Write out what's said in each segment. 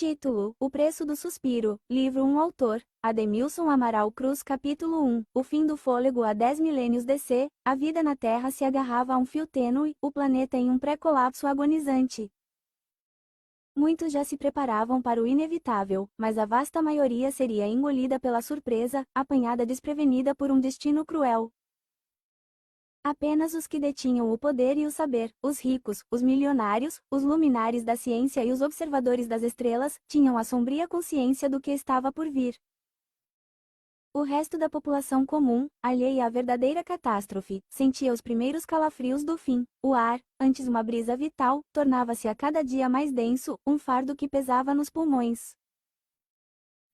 Título: O Preço do Suspiro, Livro 1. Autor: Ademilson Amaral Cruz. Capítulo 1. O fim do fôlego. Há 10 milênios DC, a vida na Terra se agarrava a um fio tênue, o planeta em um pré-colapso agonizante. Muitos já se preparavam para o inevitável, mas a vasta maioria seria engolida pela surpresa, apanhada desprevenida por um destino cruel. Apenas os que detinham o poder e o saber, os ricos, os milionários, os luminares da ciência e os observadores das estrelas, tinham a sombria consciência do que estava por vir. O resto da população comum, alheia à verdadeira catástrofe, sentia os primeiros calafrios do fim. O ar, antes uma brisa vital, tornava-se a cada dia mais denso, um fardo que pesava nos pulmões.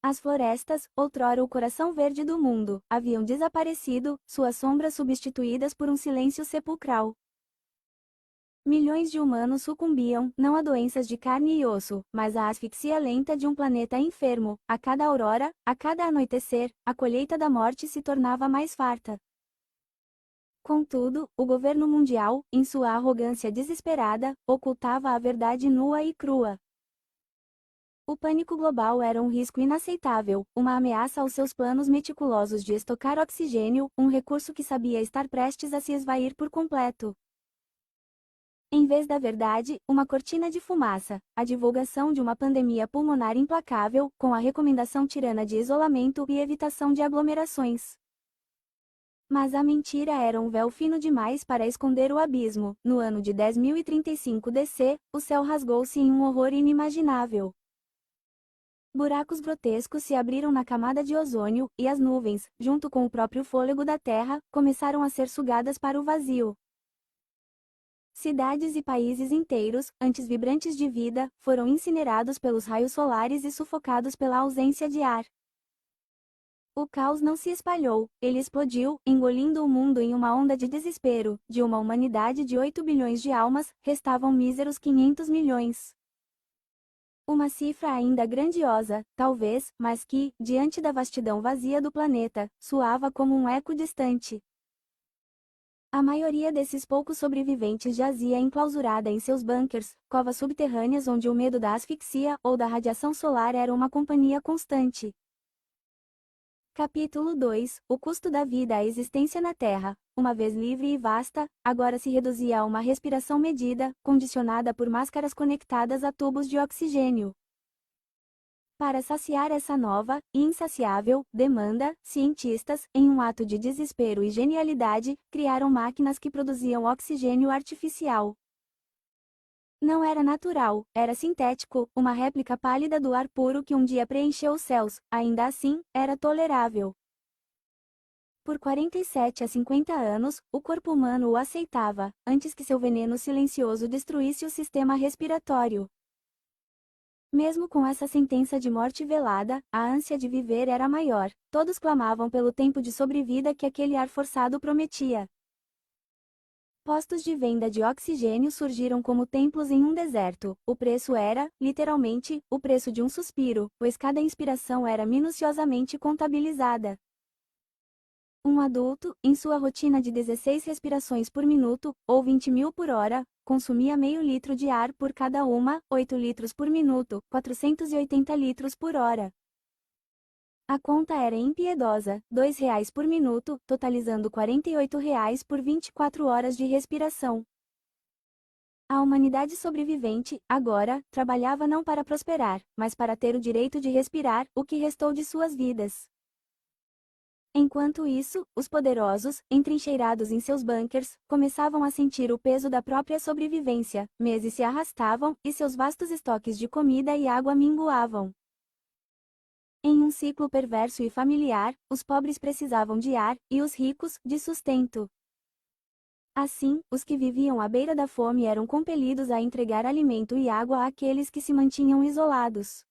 As florestas, outrora o coração verde do mundo, haviam desaparecido, suas sombras substituídas por um silêncio sepulcral. Milhões de humanos sucumbiam, não a doenças de carne e osso, mas à asfixia lenta de um planeta enfermo. A cada aurora, a cada anoitecer, a colheita da morte se tornava mais farta. Contudo, o governo mundial, em sua arrogância desesperada, ocultava a verdade nua e crua. O pânico global era um risco inaceitável, uma ameaça aos seus planos meticulosos de estocar oxigênio, um recurso que sabia estar prestes a se esvair por completo. Em vez da verdade, uma cortina de fumaça, a divulgação de uma pandemia pulmonar implacável, com a recomendação tirana de isolamento e evitação de aglomerações. Mas a mentira era um véu fino demais para esconder o abismo. No ano de 10.035 DC, o céu rasgou-se em um horror inimaginável. Buracos grotescos se abriram na camada de ozônio, e as nuvens, junto com o próprio fôlego da Terra, começaram a ser sugadas para o vazio. Cidades e países inteiros, antes vibrantes de vida, foram incinerados pelos raios solares e sufocados pela ausência de ar. O caos não se espalhou, ele explodiu, engolindo o mundo em uma onda de desespero. De uma humanidade de 8 bilhões de almas, restavam míseros 500 milhões. Uma cifra ainda grandiosa, talvez, mas que, diante da vastidão vazia do planeta, soava como um eco distante. A maioria desses poucos sobreviventes jazia enclausurada em seus bunkers, covas subterrâneas onde o medo da asfixia ou da radiação solar era uma companhia constante. Capítulo 2. O custo da vida. A existência na Terra, uma vez livre e vasta, agora se reduzia a uma respiração medida, condicionada por máscaras conectadas a tubos de oxigênio. Para saciar essa nova, e insaciável, demanda, cientistas, em um ato de desespero e genialidade, criaram máquinas que produziam oxigênio artificial. Não era natural, era sintético, uma réplica pálida do ar puro que um dia preencheu os céus, ainda assim, era tolerável. Por 47 a 50 anos, o corpo humano o aceitava, antes que seu veneno silencioso destruísse o sistema respiratório. Mesmo com essa sentença de morte velada, a ânsia de viver era maior, todos clamavam pelo tempo de sobrevida que aquele ar forçado prometia. Postos de venda de oxigênio surgiram como templos em um deserto. O preço era, literalmente, o preço de um suspiro, pois cada inspiração era minuciosamente contabilizada. Um adulto, em sua rotina de 16 respirações por minuto, ou 20.000 por hora, consumia meio litro de ar por cada uma, 8 litros por minuto, 480 litros por hora. A conta era impiedosa, R$ 2 por minuto, totalizando R$ 48 por 24 horas de respiração. A humanidade sobrevivente, agora, trabalhava não para prosperar, mas para ter o direito de respirar, o que restou de suas vidas. Enquanto isso, os poderosos, entrincheirados em seus bunkers, começavam a sentir o peso da própria sobrevivência. Meses se arrastavam, e seus vastos estoques de comida e água minguavam. Em um ciclo perverso e familiar, os pobres precisavam de ar, e os ricos, de sustento. Assim, os que viviam à beira da fome eram compelidos a entregar alimento e água àqueles que se mantinham isolados.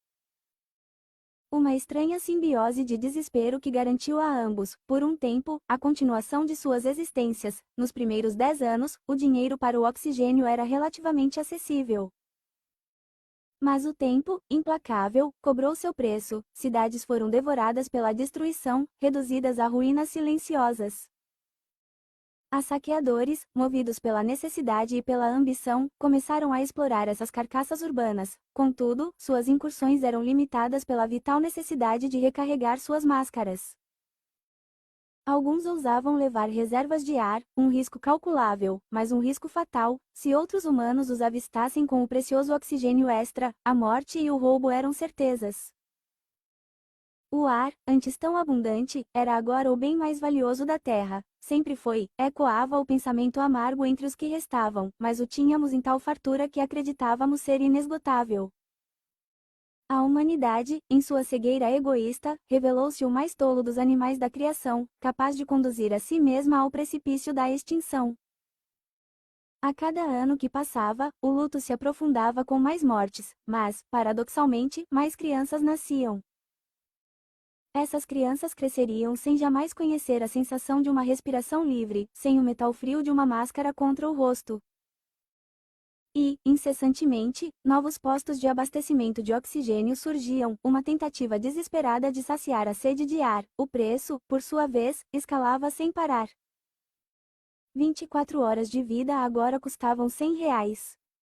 Uma estranha simbiose de desespero que garantiu a ambos, por um tempo, a continuação de suas existências. Nos primeiros 10 anos, o dinheiro para o oxigênio era relativamente acessível. Mas o tempo, implacável, cobrou seu preço. Cidades foram devoradas pela destruição, reduzidas a ruínas silenciosas. Assaqueadores, movidos pela necessidade e pela ambição, começaram a explorar essas carcaças urbanas. Contudo, suas incursões eram limitadas pela vital necessidade de recarregar suas máscaras. Alguns ousavam levar reservas de ar, um risco calculável, mas um risco fatal. Se outros humanos os avistassem com o precioso oxigênio extra, a morte e o roubo eram certezas. O ar, antes tão abundante, era agora o bem mais valioso da terra. Sempre foi, ecoava o pensamento amargo entre os que restavam, mas o tínhamos em tal fartura que acreditávamos ser inesgotável. A humanidade, em sua cegueira egoísta, revelou-se o mais tolo dos animais da criação, capaz de conduzir a si mesma ao precipício da extinção. A cada ano que passava, o luto se aprofundava com mais mortes, mas, paradoxalmente, mais crianças nasciam. Essas crianças cresceriam sem jamais conhecer a sensação de uma respiração livre, sem o metal frio de uma máscara contra o rosto. E, incessantemente, novos postos de abastecimento de oxigênio surgiam, uma tentativa desesperada de saciar a sede de ar. O preço, por sua vez, escalava sem parar. 24 horas de vida agora custavam R$100.